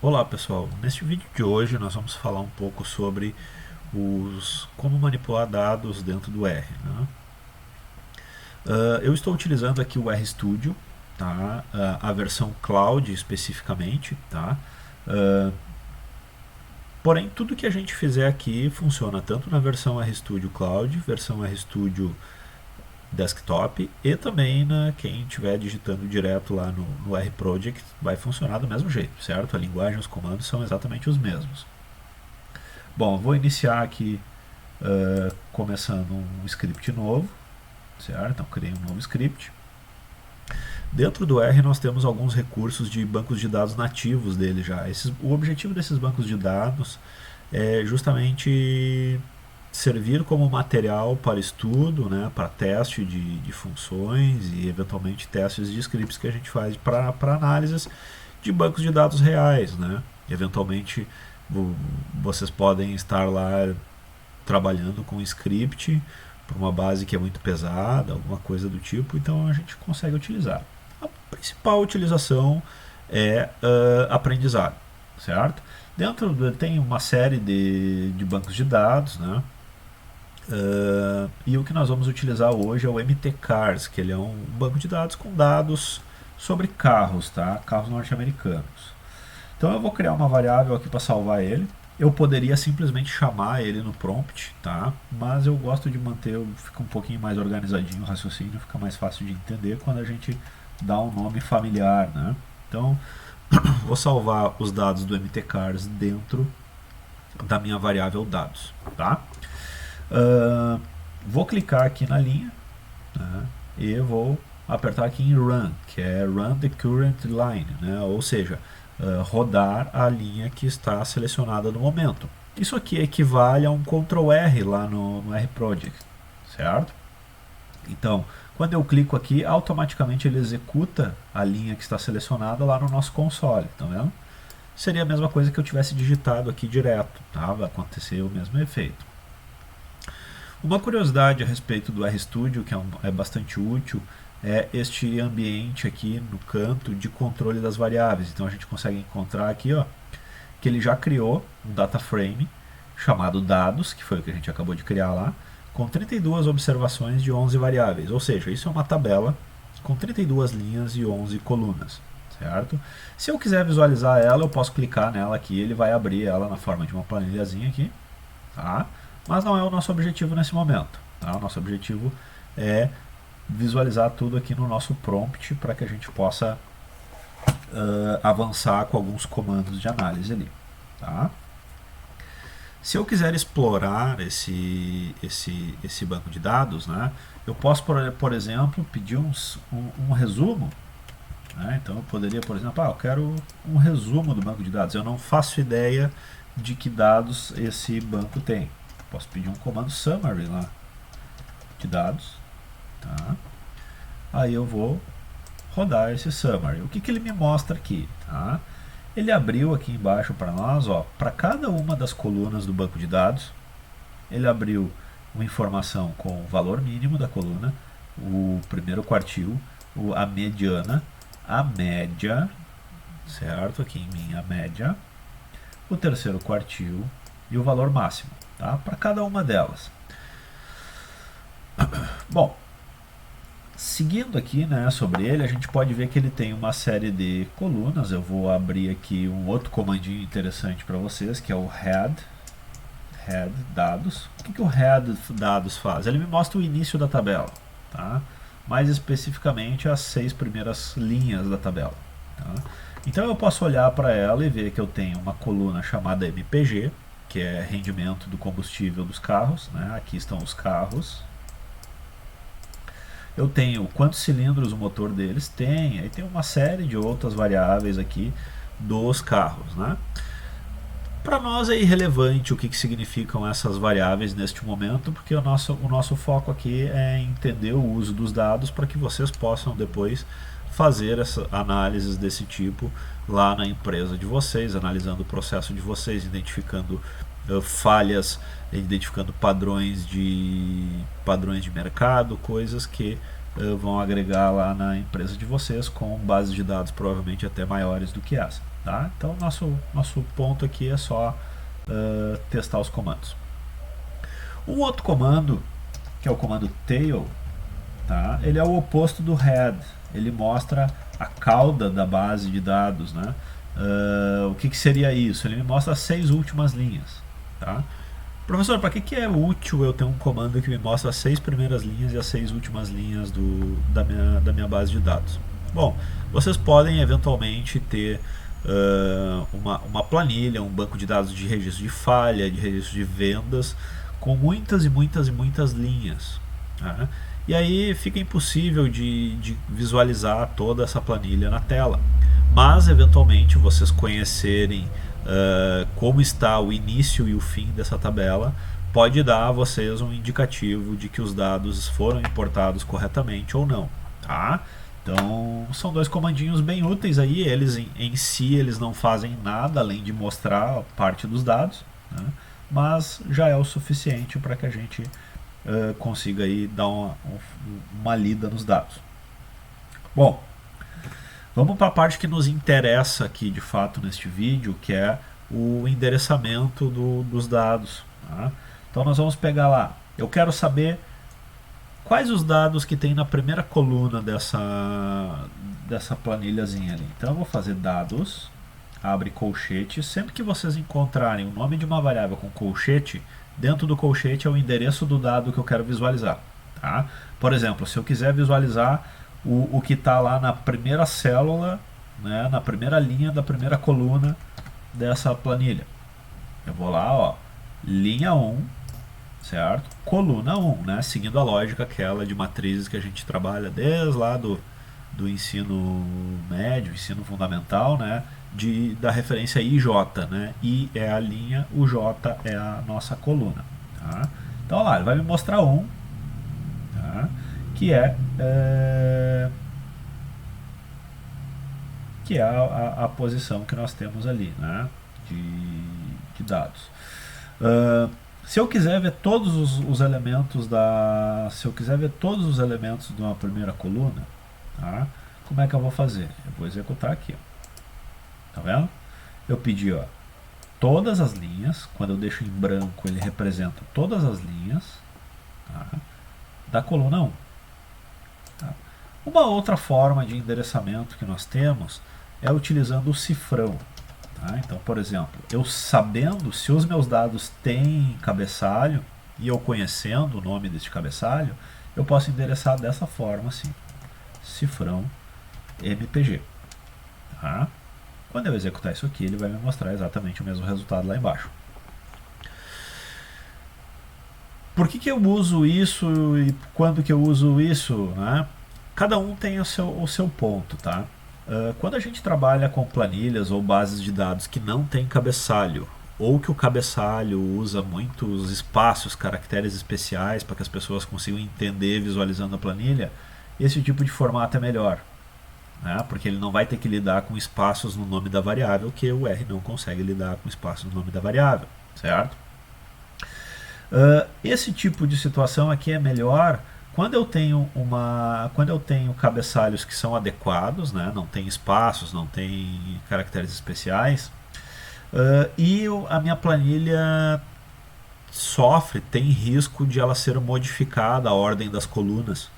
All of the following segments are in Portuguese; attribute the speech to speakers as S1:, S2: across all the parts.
S1: Olá pessoal, neste vídeo de hoje nós vamos falar um pouco sobre como manipular dados dentro do R. Né? Eu estou utilizando aqui o RStudio, tá? A versão Cloud especificamente. Tá? Uh, Porém, tudo que a gente fizer aqui funciona tanto na versão RStudio Cloud, versão RStudio Desktop e também quem estiver digitando direto lá no RProject vai funcionar do mesmo jeito, certo? A linguagem e os comandos são exatamente os mesmos. Bom, vou iniciar aqui começando um script novo, certo? Então criei um novo script. Dentro do R nós temos alguns recursos de bancos de dados nativos dele já. O objetivo desses bancos de dados é justamente servir como material para estudo, né, para teste de funções e eventualmente testes de scripts que a gente faz para análises de bancos de dados reais. Né? Eventualmente vocês podem estar lá trabalhando com script para uma base que é muito pesada, alguma coisa do tipo, então a gente consegue utilizar. A principal utilização é aprendizado, certo? Tem uma série de bancos de dados, né? E o que nós vamos utilizar hoje é o MTCars, que ele é um banco de dados com dados sobre carros, tá? Carros norte-americanos. Então eu vou criar uma variável aqui para salvar ele. Eu poderia simplesmente chamar ele no prompt, tá? Mas eu gosto de manter, fica um pouquinho mais organizadinho o raciocínio, fica mais fácil de entender quando a gente dá um nome familiar, né? Então, vou salvar os dados do MTCars dentro da minha variável dados, tá? Vou clicar aqui na linha, né? E vou apertar aqui em Run, que é Run the Current Line, né? Ou seja, rodar a linha que está selecionada no momento. Isso aqui equivale a um Ctrl R lá no RProject, certo? Então, quando eu clico aqui, automaticamente ele executa a linha que está selecionada lá no nosso console, tá vendo? Seria a mesma coisa que eu tivesse digitado aqui direto, tá? Vai acontecer o mesmo efeito. Uma curiosidade a respeito do RStudio, que é bastante útil, é este ambiente aqui no canto de controle das variáveis. Então a gente consegue encontrar aqui, ó, que ele já criou um data frame chamado dados, que foi o que a gente acabou de criar lá, com 32 observações de 11 variáveis. Ou seja, isso é uma tabela com 32 linhas e 11 colunas, certo? Se eu quiser visualizar ela, eu posso clicar nela aqui, ele vai abrir ela na forma de uma planilhazinha aqui, tá? Mas não é o nosso objetivo nesse momento, tá? O nosso objetivo é visualizar tudo aqui no nosso prompt para que a gente possa avançar com alguns comandos de análise ali, tá? Se eu quiser explorar esse banco de dados, né, eu posso, por exemplo, pedir um resumo. Né? Então eu poderia, por exemplo, eu quero um resumo do banco de dados. Eu não faço ideia de que dados esse banco tem. Posso pedir um comando summary lá de dados. Tá? Aí eu vou rodar esse summary. O que ele me mostra aqui? Tá? Ele abriu aqui embaixo para nós, para cada uma das colunas do banco de dados, ele abriu uma informação com o valor mínimo da coluna, o primeiro quartil, a mediana, a média, certo? Aqui em mim a média, o terceiro quartil e o valor máximo, tá? Para cada uma delas. Bom, seguindo aqui, né, sobre ele, a gente pode ver que ele tem uma série de colunas. Eu vou abrir aqui um outro comandinho interessante para vocês, que é o head dados. O que o head dados faz? Ele me mostra o início da tabela, tá? Mais especificamente as 6 primeiras linhas da tabela. Tá? Então eu posso olhar para ela e ver que eu tenho uma coluna chamada MPG, que é rendimento do combustível dos carros, né? Aqui estão os carros. Eu tenho quantos cilindros o motor deles tem, aí tem uma série de outras variáveis aqui dos carros, né? Para nós é irrelevante o que significam essas variáveis neste momento, porque o nosso foco aqui é entender o uso dos dados para que vocês possam depois fazer essa análises desse tipo lá na empresa de vocês, analisando o processo de vocês, identificando falhas, identificando padrões de mercado, coisas que vão agregar lá na empresa de vocês com bases de dados provavelmente até maiores do que essa. Tá? Então nosso ponto aqui é só testar os comandos. Um outro comando, que é o comando tail, tá? Ele é o oposto do head, ele mostra a cauda da base de dados, né? O que seria isso? Ele me mostra as 6 últimas linhas. Tá? Professor, para que é útil eu ter um comando que me mostra as 6 primeiras linhas e as 6 últimas linhas da minha base de dados? Bom, vocês podem eventualmente ter uma planilha, um banco de dados de registro de falha, de registro de vendas, com muitas e muitas e muitas linhas. Tá? E aí fica impossível de visualizar toda essa planilha na tela. Mas, eventualmente, vocês conhecerem como está o início e o fim dessa tabela, pode dar a vocês um indicativo de que os dados foram importados corretamente ou não. Tá? Então, são 2 comandinhos bem úteis aí. Eles em si eles não fazem nada além de mostrar parte dos dados, né? Mas já é o suficiente para que a gente consiga aí dar uma lida nos dados. Bom, vamos para a parte que nos interessa aqui de fato neste vídeo, que é o endereçamento dos dados. Tá? Então nós vamos pegar lá, eu quero saber quais os dados que tem na primeira coluna dessa planilhazinha ali. Então eu vou fazer dados, abre colchete, sempre que vocês encontrarem o nome de uma variável com colchete, dentro do colchete é o endereço do dado que eu quero visualizar. Tá? Por exemplo, se eu quiser visualizar o que está lá na primeira célula, né, na primeira linha da primeira coluna dessa planilha, eu vou lá, ó, linha 1, certo? Coluna 1, né, seguindo a lógica aquela de matrizes que a gente trabalha desde lá do ensino médio, ensino fundamental, né, da referência IJ, né? I é a linha, o J é a nossa coluna. Tá? Então lá, ele vai me mostrar 1, tá? que é a posição que nós temos ali, né? de dados. Se eu quiser ver todos os elementos de uma primeira coluna, tá? Como é que eu vou fazer? Eu vou executar aqui, ó. Tá vendo? Eu pedi, ó, todas as linhas. Quando eu deixo em branco, ele representa todas as linhas, tá, da coluna 1. Tá? Uma outra forma de endereçamento que nós temos é utilizando o cifrão. Tá? Então, por exemplo, eu sabendo se os meus dados têm cabeçalho e eu conhecendo o nome deste cabeçalho, eu posso endereçar dessa forma assim: cifrão MPG. Tá? Quando eu executar isso aqui, ele vai me mostrar exatamente o mesmo resultado lá embaixo. Por que eu uso isso e quando que eu uso isso? Né? Cada um tem o seu ponto. Tá? Quando a gente trabalha com planilhas ou bases de dados que não tem cabeçalho, ou que o cabeçalho usa muitos espaços, caracteres especiais para que as pessoas consigam entender visualizando a planilha, esse tipo de formato é melhor. Né? Porque ele não vai ter que lidar com espaços no nome da variável, que o R não consegue lidar com espaços no nome da variável, certo? Esse tipo de situação aqui é melhor quando eu tenho cabeçalhos que são adequados, né? Não tem espaços, não tem caracteres especiais, e a minha planilha tem risco de ela ser modificada, a ordem das colunas.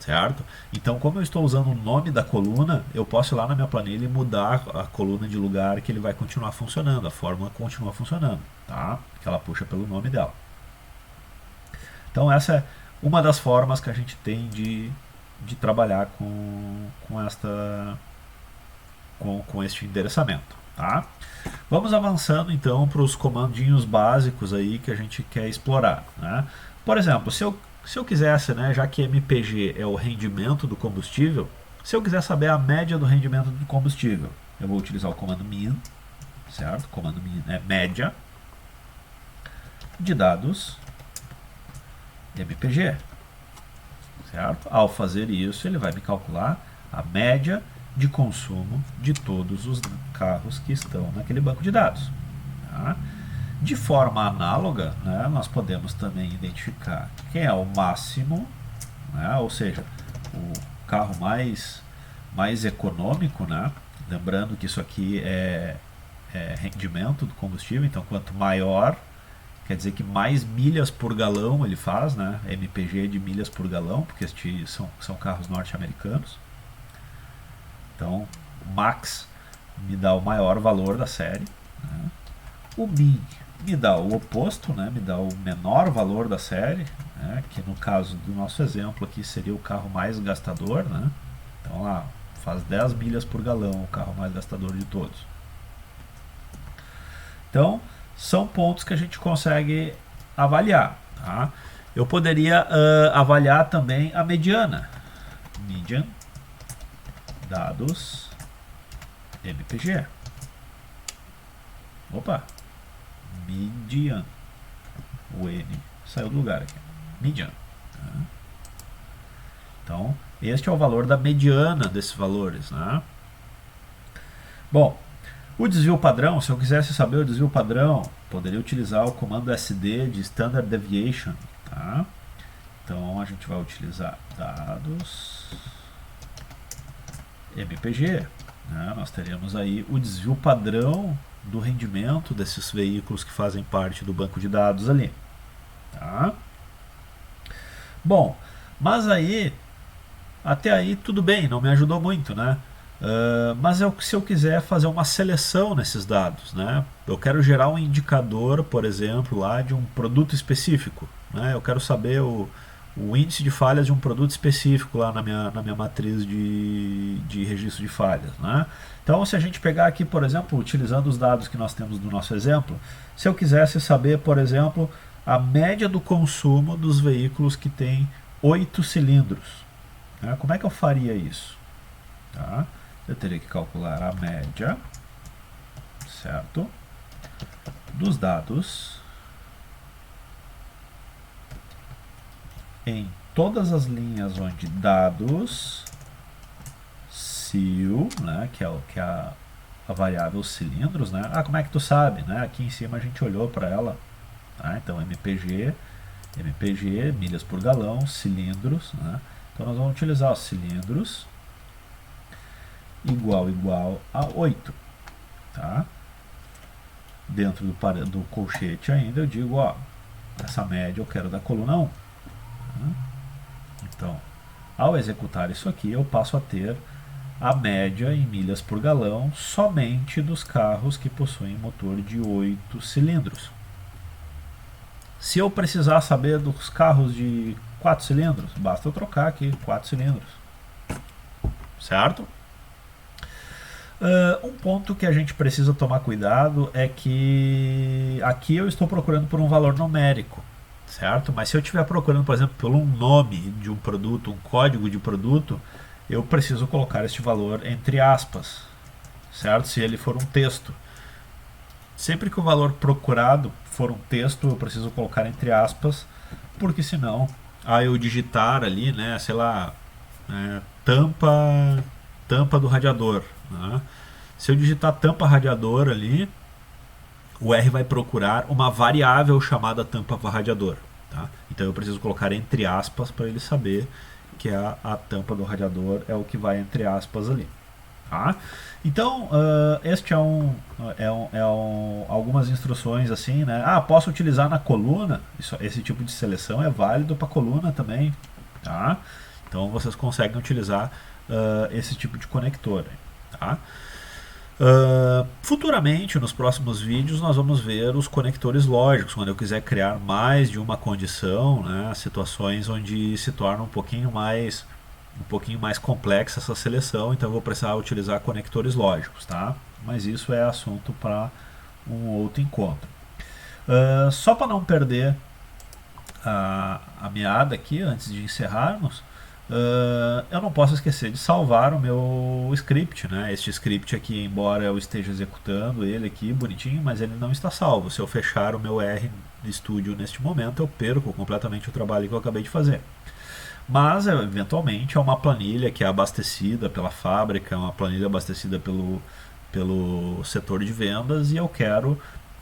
S1: Certo? Então, como eu estou usando o nome da coluna, eu posso ir lá na minha planilha e mudar a coluna de lugar, que ele vai continuar funcionando, a fórmula continua funcionando, tá? Que ela puxa pelo nome dela. Então essa é uma das formas que a gente tem de trabalhar com este endereçamento. Tá? Vamos avançando então para os comandinhos básicos aí que a gente quer explorar. Né? Por exemplo, se eu quisesse, né, já que MPG é o rendimento do combustível, se eu quiser saber a média do rendimento do combustível, eu vou utilizar o comando min, certo? O comando min é média de dados MPG, certo? Ao fazer isso, ele vai me calcular a média de consumo de todos os carros que estão naquele banco de dados. Tá? De forma análoga, né, nós podemos também identificar quem é o máximo, né, ou seja, o carro mais econômico, né? Lembrando que isso aqui é rendimento do combustível, então quanto maior, quer dizer que mais milhas por galão ele faz, né? MPG de milhas por galão, porque estes são carros norte-americanos. Então, o Max me dá o maior valor da série, né? O Min me dá o oposto, né? Me dá o menor valor da série, né? Que no caso do nosso exemplo aqui seria o carro mais gastador, né? Então lá, faz 10 milhas por galão, o carro mais gastador de todos. Então, são pontos que a gente consegue avaliar. Tá? Eu poderia avaliar também a mediana. Median, dados, MPG. Opa, median. O N saiu do lugar aqui. Median. Tá? Então, este é o valor da mediana desses valores. Né? Bom, o desvio padrão, se eu quisesse saber o desvio padrão, poderia utilizar o comando SD de Standard Deviation. Tá? Então a gente vai utilizar dados MPG. Né? Nós teríamos aí o desvio padrão do rendimento desses veículos que fazem parte do banco de dados ali. Tá? Bom, mas aí, até aí tudo bem, não me ajudou muito, né? Mas se eu quiser fazer uma seleção nesses dados, né? Eu quero gerar um indicador, por exemplo, lá de um produto específico, né? Eu quero saber o índice de falhas de um produto específico lá na minha matriz de registro de falhas, né? Então, se a gente pegar aqui, por exemplo, utilizando os dados que nós temos do nosso exemplo, se eu quisesse saber, por exemplo, a média do consumo dos veículos que têm 8 cilindros, né? Como é que eu faria isso? Tá? Eu teria que calcular a média, certo? Dos dados em todas as linhas onde dados cil, né, que é a variável cilindros, né? Ah, como é que tu sabe, né? Aqui em cima a gente olhou para ela, tá? Então MPG, milhas por galão, cilindros, né? Então nós vamos utilizar os cilindros igual a 8, tá? Dentro do colchete ainda eu digo, ó, essa média eu quero da coluna 1. Tá? Então, ao executar isso aqui, eu passo a ter a média em milhas por galão somente dos carros que possuem motor de 8 cilindros. Se eu precisar saber dos carros de 4 cilindros, basta eu trocar aqui 4 cilindros. Certo? Um ponto que a gente precisa tomar cuidado é que aqui eu estou procurando por um valor numérico, certo? Mas se eu estiver procurando, por exemplo, por um nome de um produto, um código de produto, eu preciso colocar este valor entre aspas, certo? Se ele for um texto. Sempre que o valor procurado for um texto, eu preciso colocar entre aspas, porque senão, eu digitar ali, né, sei lá, tampa do radiador, né? Se eu digitar tampa radiador ali, o R vai procurar uma variável chamada tampa radiador, tá? Então eu preciso colocar entre aspas para ele saber que a tampa do radiador é o que vai entre aspas ali, tá? Então este algumas instruções assim, né? Posso utilizar na coluna. Esse tipo de seleção é válido para coluna também, tá? Então vocês conseguem utilizar esse tipo de conector, tá? Futuramente, nos próximos vídeos, nós vamos ver os conectores lógicos, quando eu quiser criar mais de uma condição, né, situações onde se torna um pouquinho mais complexa essa seleção, então eu vou precisar utilizar conectores lógicos, tá? Mas isso é assunto para um outro encontro. Só para não perder a meada aqui, antes de encerrarmos, eu não posso esquecer de salvar o meu script, né? Este script aqui, embora eu esteja executando ele aqui bonitinho, mas ele não está salvo. Se eu fechar o meu RStudio neste momento, eu perco completamente o trabalho que eu acabei de fazer. Mas, eventualmente, é uma planilha que é abastecida pela fábrica, é uma planilha abastecida pelo setor de vendas, e eu quero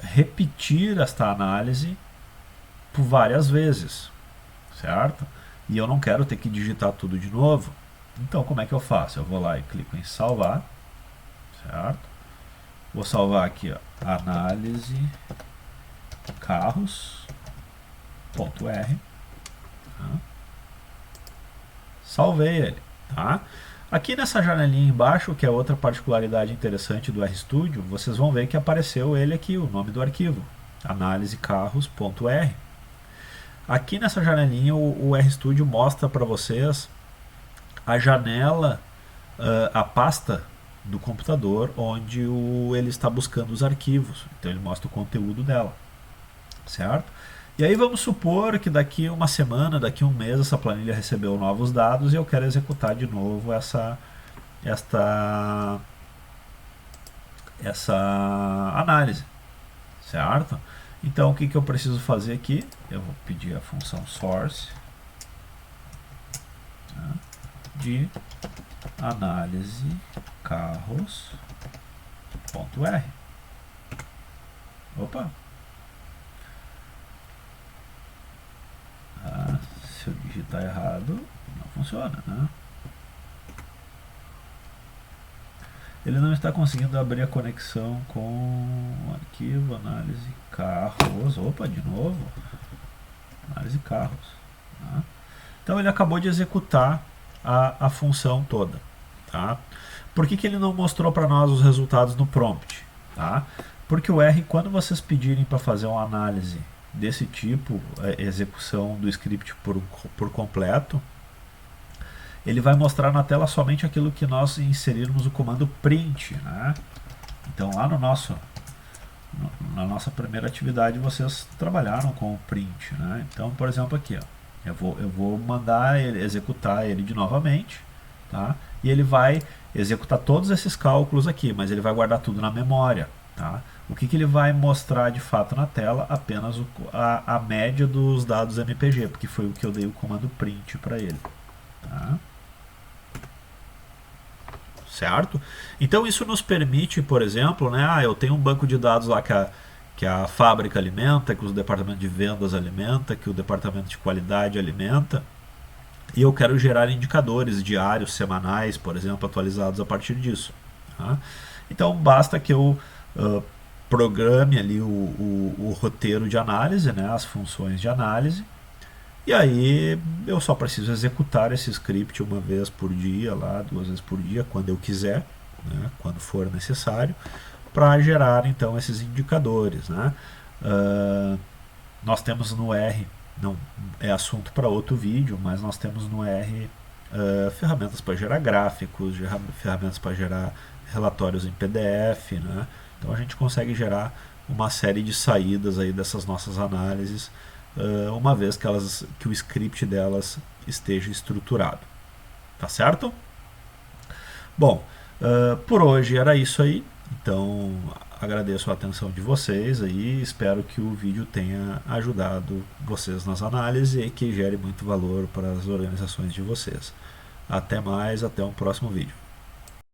S1: repetir esta análise por várias vezes, certo? e eu não quero ter que digitar tudo de novo. Então, como é que eu faço? Eu vou lá e clico em salvar, certo? Vou salvar aqui, ó, análise carros.r, tá? Salvei ele, tá? Aqui nessa janelinha embaixo, que é outra particularidade interessante do RStudio, vocês vão ver que apareceu ele aqui, o nome do arquivo, análise carros.r. Aqui nessa janelinha o RStudio mostra para vocês a janela, a pasta do computador onde ele está buscando os arquivos. Então ele mostra o conteúdo dela, certo? E aí vamos supor que daqui uma semana, daqui um mês, essa planilha recebeu novos dados e eu quero executar de novo essa análise, certo? Então o que eu preciso fazer aqui? Eu vou pedir a função source, tá, de análise carros.r. Opa! Se eu digitar errado, não funciona, né? Ele não está conseguindo abrir a conexão com o arquivo análise carros. Opa, de novo. Análise carros. Tá? Então ele acabou de executar a função toda. Tá? Por que ele não mostrou para nós os resultados no prompt? Tá? Porque o R, quando vocês pedirem para fazer uma análise desse tipo, execução do script por completo, ele vai mostrar na tela somente aquilo que nós inserirmos o comando print, né? Então lá na nossa primeira atividade vocês trabalharam com o print, né? Então, por exemplo, aqui, ó, eu vou mandar ele executar ele de novamente, tá? E ele vai executar todos esses cálculos aqui, mas ele vai guardar tudo na memória, tá? O que ele vai mostrar de fato na tela? Apenas a média dos dados MPG, porque foi o que eu dei o comando print para ele, tá? Certo? Então isso nos permite, por exemplo, né, eu tenho um banco de dados lá que a fábrica alimenta, que o departamento de vendas alimenta, que o departamento de qualidade alimenta, e eu quero gerar indicadores diários, semanais, por exemplo, atualizados a partir disso. Tá? Então basta que eu programe ali o roteiro de análise, né, as funções de análise, e aí eu só preciso executar esse script uma vez por dia, lá, 2 vezes por dia, quando eu quiser, né, quando for necessário, para gerar então esses indicadores. Né. Nós temos no R, não é assunto para outro vídeo, mas nós temos no R ferramentas para gerar gráficos, ferramentas para gerar relatórios em PDF, né. Então a gente consegue gerar uma série de saídas aí dessas nossas análises, uma vez que o script delas esteja estruturado. Tá certo? Bom, por hoje era isso aí. Então agradeço a atenção de vocês aí, espero que o vídeo tenha ajudado vocês nas análises e que gere muito valor para as organizações de vocês. Até mais, até um próximo vídeo.